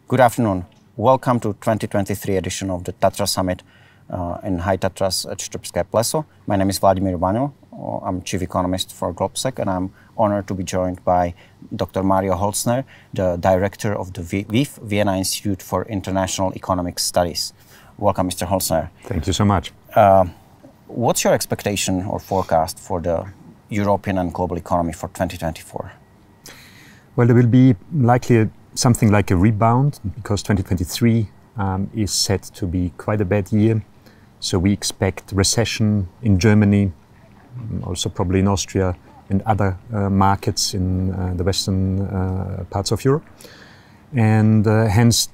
Good afternoon. Welcome to 2023 edition of the Tatra Summit in High Tatras at Štrbské Pleso. My name is Vladimír Vaňo. I'm Chief Economist for Globsec, and I'm honored to be joined by Dr. Mario Holzner, the Director of the WIIW, Vienna Institute for International Economic Studies. Welcome, Mr. Holzner. Thank you so much. What's your expectation or forecast for the European and global economy for 2024? Well, there will be likely something like a rebound, because 2023 is set to be quite a bad year. So we expect recession in Germany, also probably in Austria and other markets in the western parts of Europe. And hence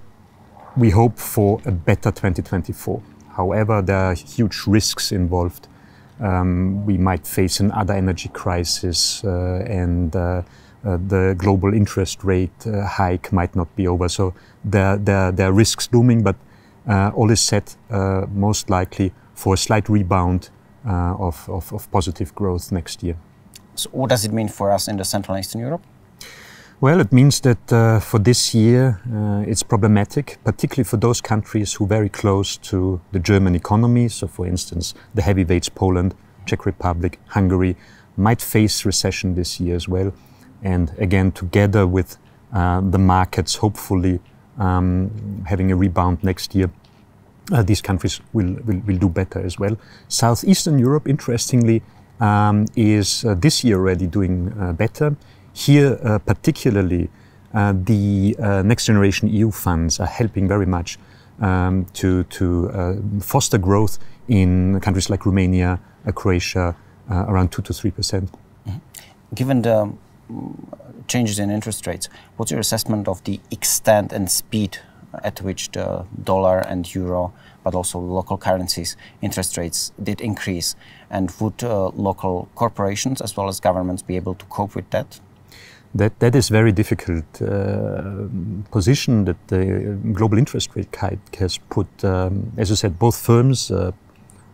we hope for a better 2024. However, there are huge risks involved. We might face another energy crisis and the global interest rate hike might not be over. So there are risks looming, but all is set most likely for a slight rebound of positive growth next year. So what does it mean for us in the Central and Eastern Europe? Well, it means that for this year it's problematic, particularly for those countries who are very close to the German economy. So for instance, the heavyweights Poland, Czech Republic, Hungary might face recession this year as well. And again, together with the markets hopefully having a rebound next year, these countries will do better as well. Southeastern Europe, interestingly, is this year already doing better. Here, particularly, the Next Generation EU funds are helping very much to foster growth in countries like Romania, Croatia, around 2 to 3%. Mm-hmm. Given the changes in interest rates, what's your assessment of the extent and speed at which the dollar and euro, but also local currencies, interest rates did increase? And would local corporations as well as governments be able to cope with that? That is very difficult position that the global interest rate hike has put, as you said, both firms,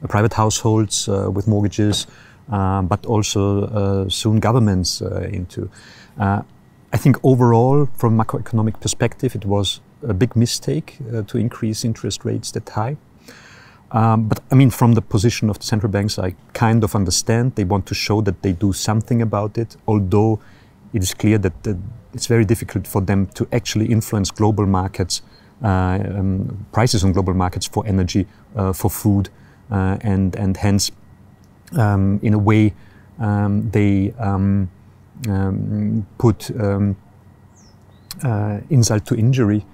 private households with mortgages, but also soon governments into. I think overall, from a macroeconomic perspective, it was a big mistake to increase interest rates that high. But I mean, from the position of the central banks, I kind of understand. They want to show that they do something about it, although it is clear that it's very difficult for them to actually influence global markets, prices on global markets for energy, for food, and hence, in a way, they put insult to injury,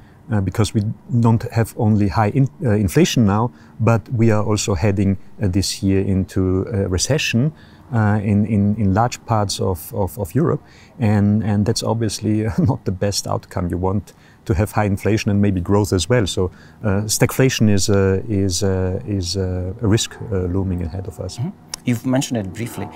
because we don't have only high inflation now, but we are also heading this year into a recession in large parts of Europe, and that's obviously not the best outcome. You want to have high inflation and maybe growth as well. So stagflation is a risk looming ahead of us. Mm-hmm. You've mentioned it briefly.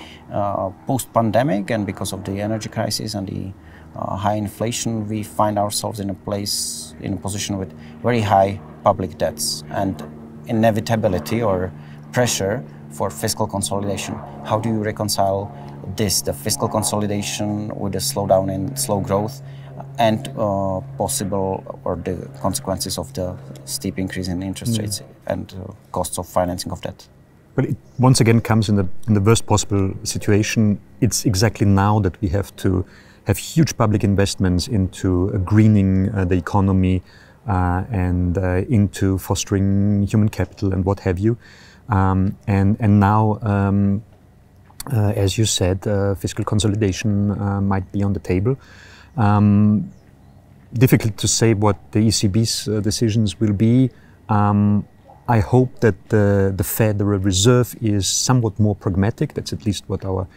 Post-pandemic, and because of the energy crisis and the high inflation, we find ourselves in a position with very high public debts and inevitability or pressure for fiscal consolidation. How do you reconcile this, the fiscal consolidation, with the slowdown in slow growth and possible or the consequences of the steep increase in interest rates and costs of financing of debt? Well, it once again comes in the worst possible situation. It's exactly now that we have to have huge public investments into greening the economy and into fostering human capital and what have you. And now, as you said, fiscal consolidation might be on the table. Difficult to say what the ECB's decisions will be. I hope that the Federal Reserve is somewhat more pragmatic. That's at least what our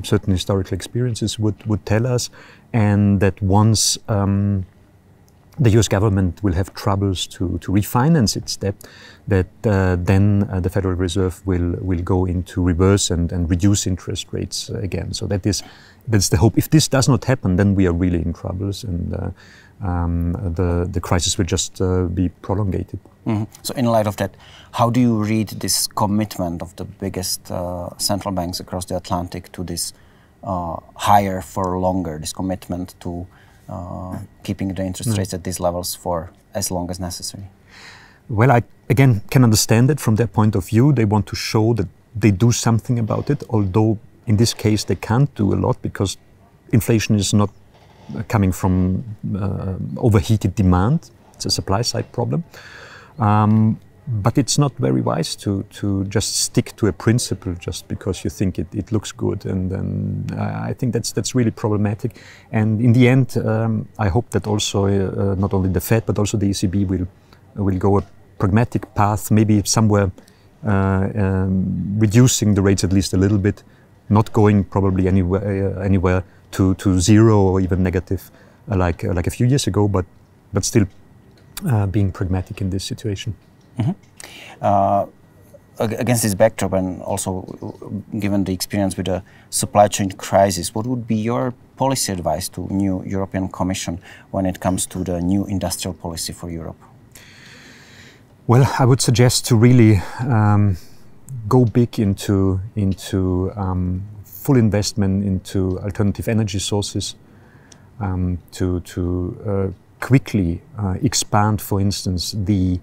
certain historical experiences would tell us, and that once the US government will have troubles to refinance its debt, that then the Federal Reserve will go into reverse and reduce interest rates again. So that's the hope. If this does not happen, then we are really in troubles, and the crisis will just be prolongated. Mm-hmm. So in light of that, how do you read this commitment of the biggest central banks across the Atlantic to this higher for longer, this commitment to keeping the interest rates at these levels for as long as necessary? Well, I again can understand it from their point of view. They want to show that they do something about it, although in this case they can't do a lot because inflation is not coming from overheated demand. It's a supply side problem. But it's not very wise to just stick to a principle just because you think it looks good. And then I think that's really problematic. And in the end, I hope that also not only the Fed but also the ECB will go a pragmatic path, maybe somewhere reducing the rates at least a little bit, not going probably anywhere to zero or even negative like a few years ago, but still being pragmatic in this situation. Mm-hmm. Against this backdrop, and also given the experience with the supply chain crisis, what would be your policy advice to new European Commission when it comes to the new industrial policy for Europe? Well, I would suggest to really go big into full investment into alternative energy sources, to quickly expand, for instance, the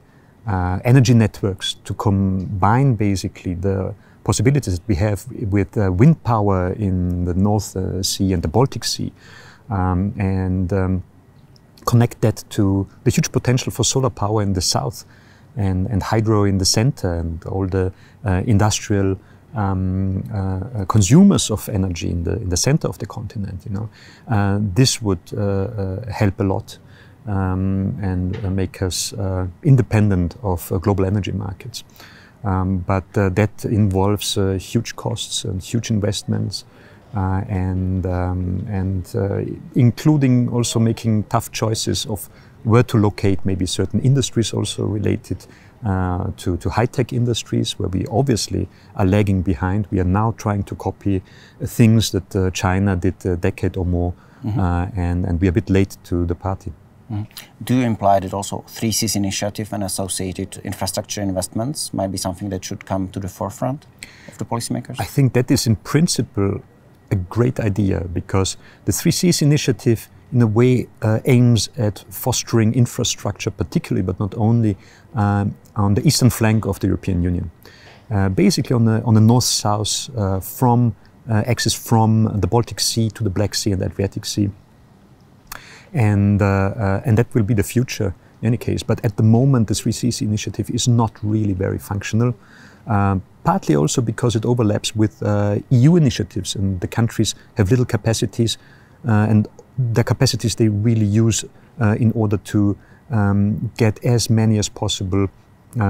energy networks, to combine basically the possibilities that we have with wind power in the North Sea and the Baltic Sea, and connect that to the huge potential for solar power in the south and hydro in the center, and all the industrial consumers of energy in the center of the continent. This would help a lot. And make us independent of global energy markets. But that involves huge costs and huge investments, and including also making tough choices of where to locate maybe certain industries also related to high-tech industries, where we obviously are lagging behind. We are now trying to copy things that China did a decade or more, and we are a bit late to the party. Mm. Do you imply that also 3Cs initiative and associated infrastructure investments might be something that should come to the forefront of the policymakers? I think that is in principle a great idea, because the 3Cs initiative in a way aims at fostering infrastructure, particularly but not only on the eastern flank of the European Union. Basically on the north-south axis from the Baltic Sea to the Black Sea and the Adriatic Sea. And that will be the future in any case. But at the moment, the 3Cs initiative is not really very functional, partly also because it overlaps with EU initiatives, and the countries have little capacities, and the capacities they really use in order to get as many as possible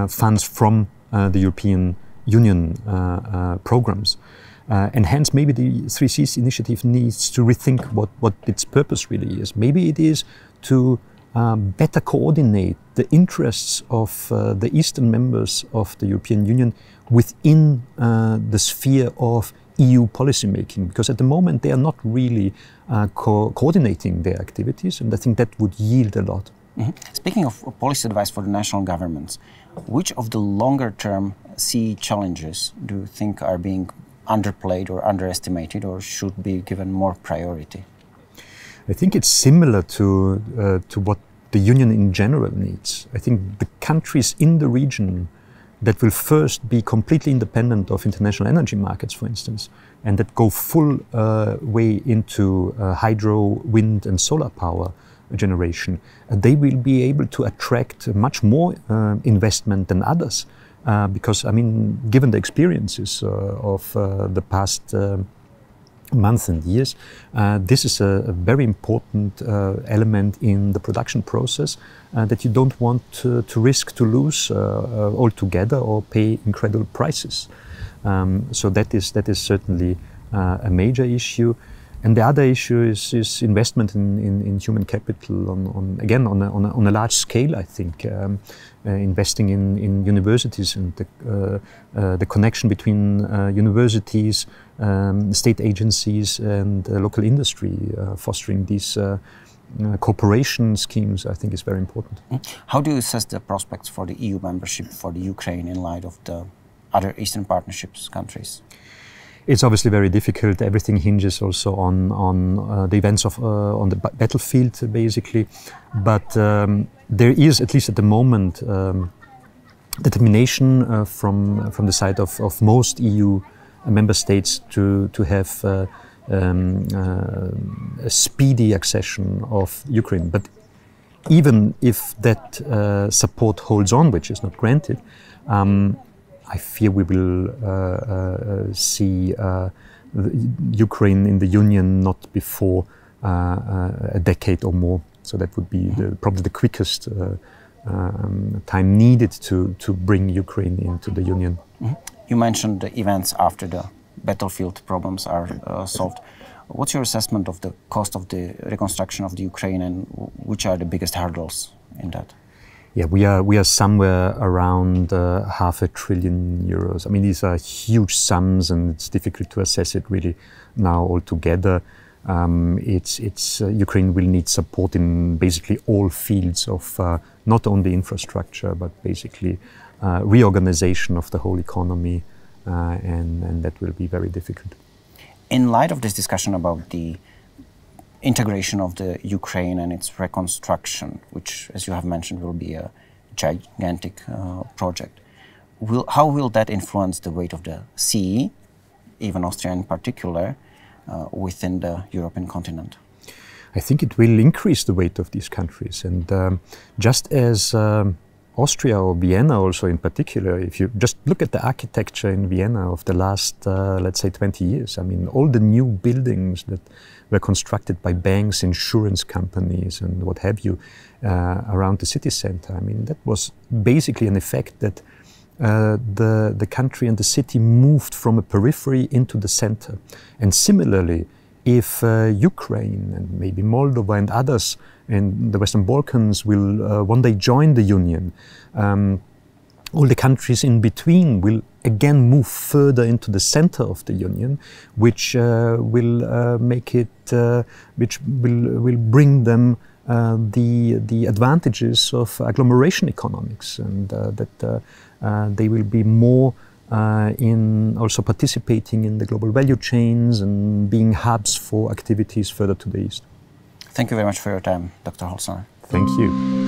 funds from the European Union programs. And hence maybe the 3Cs initiative needs to rethink what its purpose really is. Maybe it is to better coordinate the interests of the eastern members of the European Union within the sphere of EU policymaking, because at the moment they are not really coordinating their activities, and I think that would yield a lot. Mm-hmm. Speaking of policy advice for the national governments, which of the longer-term CEE challenges do you think are being underplayed or underestimated, or should be given more priority? I think it's similar to what the Union in general needs. I think the countries in the region that will first be completely independent of international energy markets, for instance, and that go full way into hydro, wind and solar power generation, they will be able to attract much more investment than others. Because, I mean, given the experiences of the past months and years, this is a very important element in the production process that you don't want to risk to lose altogether or pay incredible prices. So that is certainly a major issue. And the other issue is investment in human capital on a large scale, I think. Investing in universities and the connection between universities, state agencies and local industry, fostering these cooperation schemes, I think is very important. How do you assess the prospects for the EU membership for the Ukraine in light of the other Eastern Partnerships countries? It's obviously very difficult. Everything hinges also on the events on the battlefield, basically. But there is, at least at the moment, determination from the side of most EU member states to have a speedy accession of Ukraine. But even if that support holds on, which is not granted, I fear we will see Ukraine in the Union not before a decade or more. So that would be probably the quickest time needed to bring Ukraine into the Union. You mentioned the events after the battlefield problems are solved. What's your assessment of the cost of the reconstruction of the Ukraine, and which are the biggest hurdles in that? Yeah, we are somewhere around €500 billion. I mean, these are huge sums, and it's difficult to assess it really now altogether. Ukraine will need support in basically all fields of not only infrastructure, but basically reorganization of the whole economy, and that will be very difficult. In light of this discussion about the integration of the Ukraine and its reconstruction, which, as you have mentioned, will be a gigantic project, how will that influence the weight of the CEE, even Austria in particular, within the European continent? I think it will increase the weight of these countries, and just as Austria or Vienna also in particular, if you just look at the architecture in Vienna of the last, let's say, 20 years, I mean, all the new buildings that were constructed by banks, insurance companies, and what have you, around the city center, I mean, that was basically an effect that the country and the city moved from a periphery into the center. And similarly, if Ukraine and maybe Moldova and others in the Western Balkans will one day join the Union, all the countries in between will again move further into the center of the Union, which will make it, which will bring them the advantages of agglomeration economics, and that they will be more in also participating in the global value chains and being hubs for activities further to the east. Thank you very much for your time, Dr. Holzner. Thank you.